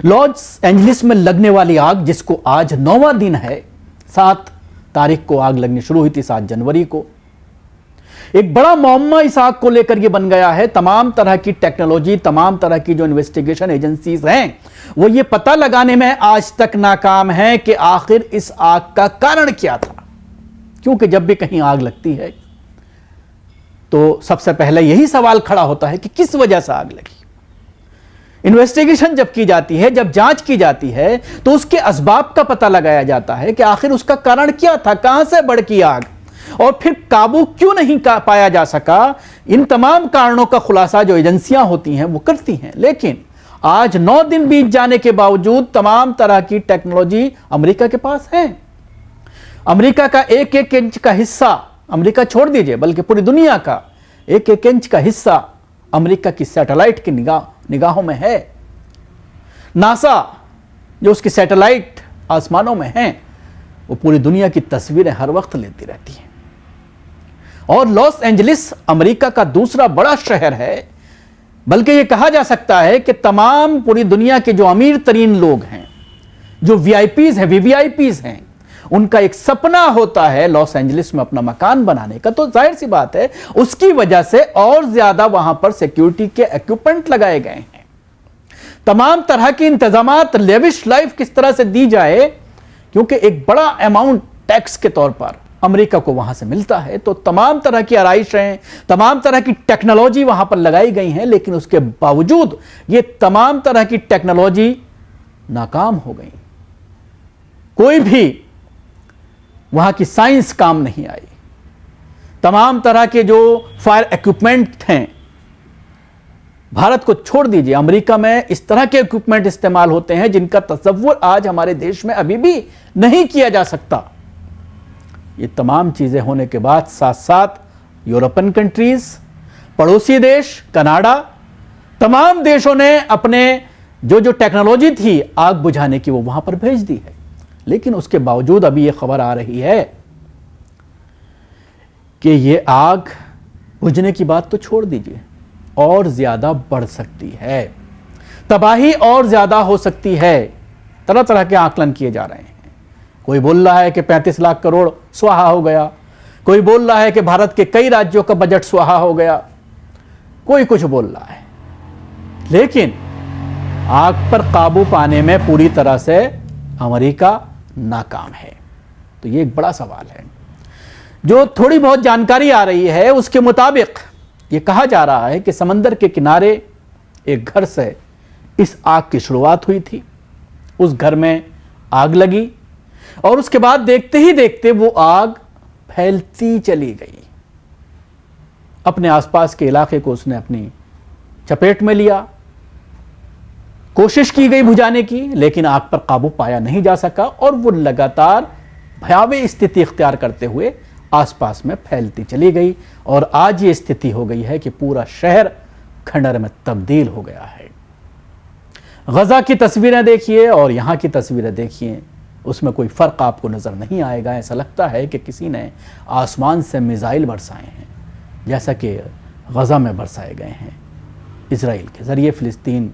Los Angeles में लगने वाली आग, जिसको आज 9वां दिन है, 7 तारीख को आग लगनी शुरू हुई थी, 7 जनवरी को। एक बड़ा मामला इस आग को लेकर यह बन गया है। तमाम तरह की टेक्नोलॉजी, तमाम तरह की जो इन्वेस्टिगेशन एजेंसीज हैं, वो ये पता लगाने में आज तक नाकाम है कि आखिर इस आग का कारण क्या था। क्योंकि जब भी कहीं आग लगती है तो सबसे पहले यही सवाल खड़ा होता है कि किस वजह से आग लगी। इन्वेस्टिगेशन जब की जाती है, जब जांच की जाती है, तो उसके असबाब का पता लगाया जाता है कि आखिर उसका कारण क्या था, कहां से भड़की आग, और फिर काबू क्यों नहीं पाया जा सका। इन तमाम कारणों का खुलासा जो एजेंसियां होती हैं वो करती हैं। लेकिन आज 9 दिन बीत जाने के बावजूद तमाम तरह की टेक्नोलॉजी अमेरिका के पास है। अमेरिका का एक एक इंच का हिस्सा, अमेरिका छोड़ दीजिए बल्कि पूरी दुनिया का एक एक इंच का हिस्सा अमेरिका की सैटेलाइट की निगाहों में है। नासा जो उसकी सैटेलाइट आसमानों में है, वो पूरी दुनिया की तस्वीरें हर वक्त लेती रहती हैं। और लॉस एंजलिस अमेरिका का दूसरा बड़ा शहर है, बल्कि यह कहा जा सकता है कि तमाम पूरी दुनिया के जो अमीर तरीन लोग हैं, जो वीआईपीज हैं, वीवीआईपीज हैं, उनका एक सपना होता है लॉस एंजलिस में अपना मकान बनाने का। तो जाहिर सी बात है उसकी वजह से और ज्यादा वहां पर सिक्योरिटी के इक्विपमेंट लगाए गए हैं। तमाम तरह के इंतजामात, लेविश लाइफ किस तरह से दी जाए, क्योंकि एक बड़ा अमाउंट टैक्स के तौर पर अमेरिका को वहां से मिलता है। तो तमाम तरह की आराइशें, तमाम तरह की टेक्नोलॉजी वहां पर लगाई गई हैं, लेकिन उसके बावजूद ये तमाम तरह की टेक्नोलॉजी नाकाम हो गई। कोई भी वहां की साइंस काम नहीं आई। तमाम तरह के जो फायर इक्विपमेंट हैं, भारत को छोड़ दीजिए, अमेरिका में इस तरह के इक्विपमेंट इस्तेमाल होते हैं जिनका तसव्वुर आज हमारे देश में अभी भी नहीं किया जा सकता। ये तमाम चीजें होने के बाद साथ साथ यूरोपियन कंट्रीज, पड़ोसी देश, कनाडा, तमाम देशों ने अपने जो टेक्नोलॉजी थी आग बुझाने की वो वहां पर भेज दी है। लेकिन उसके बावजूद अभी यह खबर आ रही है कि यह आग बुझने की बात तो छोड़ दीजिए, और ज्यादा बढ़ सकती है, तबाही और ज्यादा हो सकती है। तरह तरह के आकलन किए जा रहे हैं। कोई बोल रहा है कि 35 लाख करोड़ स्वाहा हो गया, कोई बोल रहा है कि भारत के कई राज्यों का बजट स्वाहा हो गया, कोई कुछ बोल रहा है। लेकिन आग पर काबू पाने में पूरी तरह से अमेरिका नाकाम है। तो ये एक बड़ा सवाल है। जो थोड़ी बहुत जानकारी आ रही है उसके मुताबिक ये कहा जा रहा है कि समंदर के किनारे एक घर से इस आग की शुरुआत हुई थी। उस घर में आग लगी और उसके बाद देखते ही देखते वो आग फैलती चली गई। अपने आसपास के इलाके को उसने अपनी चपेट में लिया। कोशिश की गई बुझाने की, लेकिन आग पर काबू पाया नहीं जा सका और वो लगातार भयावह स्थिति इख्तियार करते हुए आसपास में फैलती चली गई। और आज ये स्थिति हो गई है कि पूरा शहर खंडहर में तब्दील हो गया है। गजा की तस्वीरें देखिए और यहां की तस्वीरें देखिए, उसमें कोई फर्क आपको नजर नहीं आएगा। ऐसा लगता है कि किसी ने आसमान से मिसाइल बरसाए हैं, जैसा कि गजा में बरसाए गए हैं इजराइल के जरिए फिलिस्तीन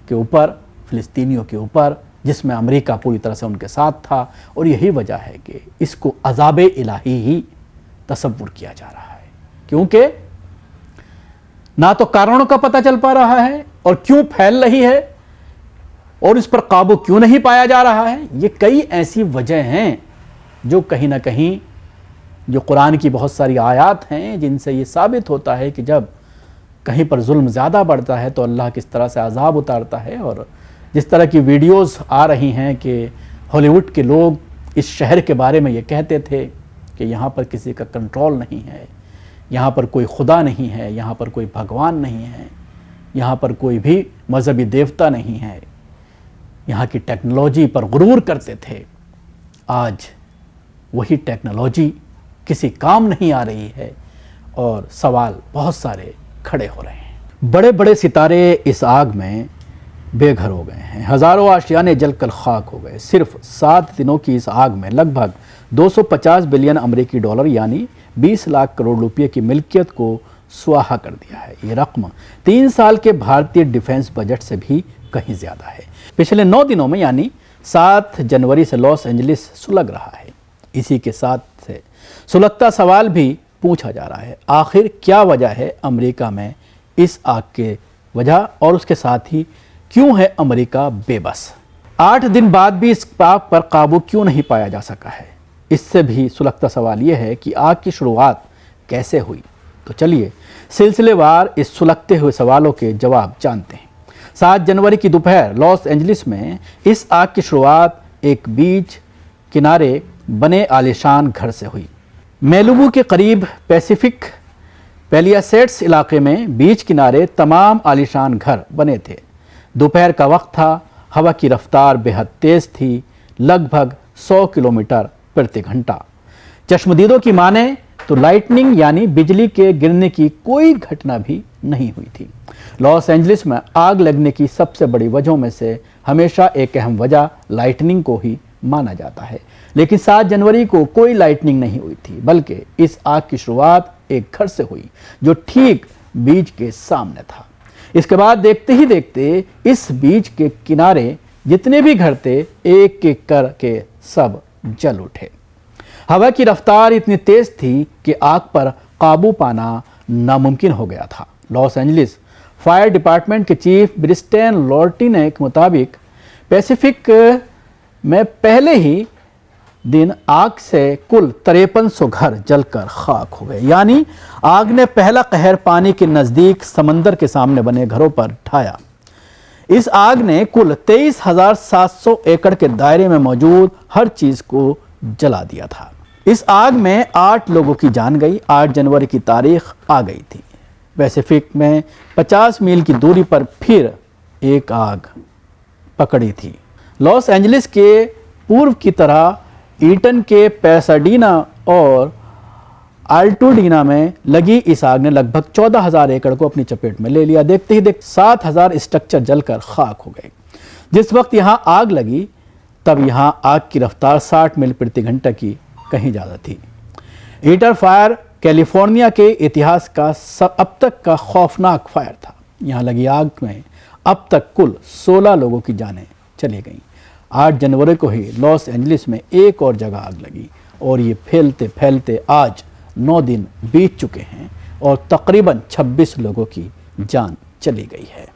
के ऊपर, फिलिस्तीनियों के ऊपर, जिसमें अमेरिका पूरी तरह से उनके साथ था। और यही वजह है कि इसको अज़ाब इलाही ही तसव्वुर किया जा रहा है, क्योंकि ना तो कारणों का पता चल पा रहा है और क्यों फैल रही है और इस पर काबू क्यों नहीं पाया जा रहा है। ये कई ऐसी वजह हैं जो कहीं ना कहीं, जो कुरान की बहुत सारी आयत हैं जिनसे ये साबित होता है कि जब कहीं पर जुल्म ज़्यादा बढ़ता है तो अल्लाह किस तरह से अजाब उतारता है। और जिस तरह की वीडियोस आ रही हैं कि हॉलीवुड के लोग इस शहर के बारे में ये कहते थे कि यहाँ पर किसी का कंट्रोल नहीं है, यहाँ पर कोई खुदा नहीं है, यहाँ पर कोई भगवान नहीं है, यहाँ पर कोई भी मजहबी देवता नहीं है, यहाँ की टेक्नोलॉजी पर गुरूर करते थे। आज वही टेक्नोलॉजी किसी काम नहीं आ रही है और सवाल बहुत सारे खड़े हो रहे हैं। बड़े बड़े सितारे इस आग में बेघर हो गए हैं। हज़ारों आशियाने जलकर खाक हो गए। सिर्फ 7 दिनों की इस आग में लगभग 250 बिलियन अमेरिकी डॉलर यानी 20 लाख करोड़ रुपए की मिल्कियत को स्वाहा कर दिया है। ये रकम 3 साल के भारतीय डिफेंस बजट से भी कहीं ज़्यादा है। पिछले 9 दिनों में यानी 7 जनवरी से लॉस एंजलिस सुलग रहा है। इसी के साथ से सुलगता सवाल भी पूछा जा रहा है, आखिर क्या वजह है अमेरिका में इस आग के वजह, और उसके साथ ही क्यों है अमेरिका बेबस। 8 दिन बाद भी इस आग पर काबू क्यों नहीं पाया जा सका है। इससे भी सुलगता सवाल यह है कि आग की शुरुआत कैसे हुई। तो चलिए सिलसिलेवार इस सुलगते हुए सवालों के जवाब जानते हैं। 7 जनवरी की दोपहर लॉस एंजलिस में इस आग की शुरुआत एक बीच किनारे बने आलीशान घर से हुई। मेलिबू के करीब पैसिफिक पैलियासेड्स इलाके में बीच किनारे तमाम आलीशान घर बने थे। दोपहर का वक्त था, हवा की रफ्तार बेहद तेज थी, लगभग 100 किलोमीटर प्रति घंटा। चश्मदीदों की माने तो लाइटनिंग यानी बिजली के गिरने की कोई घटना भी नहीं हुई थी। लॉस एंजलिस में आग लगने की सबसे बड़ी वजहों में से हमेशा एक अहम वजह लाइटनिंग को ही माना जाता है, लेकिन 7 जनवरी को कोई लाइटनिंग नहीं हुई थी, बल्कि इस आग की शुरुआत एक घर से हुई जो ठीक बीच के सामने था। इसके बाद देखते ही देखते इस बीच के किनारे जितने भी घर थे एक एक करके सब जल उठे। हवा की रफ्तार इतनी तेज थी कि आग पर काबू पाना नामुमकिन हो गया था। लॉस एंजलिस फायर डिपार्टमेंट के चीफ ब्रिस्टेन लॉर्टिने के मुताबिक पैसिफिक में पहले ही दिन आग से कुल 5300 घर जलकर खाक हो गए, यानी आग ने पहला कहर पानी के नज़दीक समंदर के सामने बने घरों पर ढाया। इस आग ने कुल 23,700 एकड़ के दायरे में मौजूद हर चीज़ को जला दिया था। इस आग में 8 लोगों की जान गई। 8 जनवरी की तारीख आ गई थी। पैसिफिक में 50 मील की दूरी पर फिर एक आग पकड़ी थी। लॉस एंजलिस के पूर्व की तरह ईटन के पैसाडीना और आल्टोडीना में लगी इस आग ने लगभग 14,000 एकड़ को अपनी चपेट में ले लिया। देखते ही देखते 7,000 स्ट्रक्चर जलकर खाक हो गए। जिस वक्त यहाँ आग लगी तब यहाँ आग की रफ्तार 60 मील प्रति घंटा की कहीं ज़्यादा थी। ईटर फायर कैलिफोर्निया के इतिहास का अब तक का खौफनाक फायर था। यहाँ लगी आग में अब तक कुल 16 लोगों की जानें चली गईं। 8 जनवरी को ही लॉस एंजलिस में एक और जगह आग लगी और ये फैलते फैलते आज 9 दिन बीत चुके हैं और तकरीबन 26 लोगों की जान चली गई है।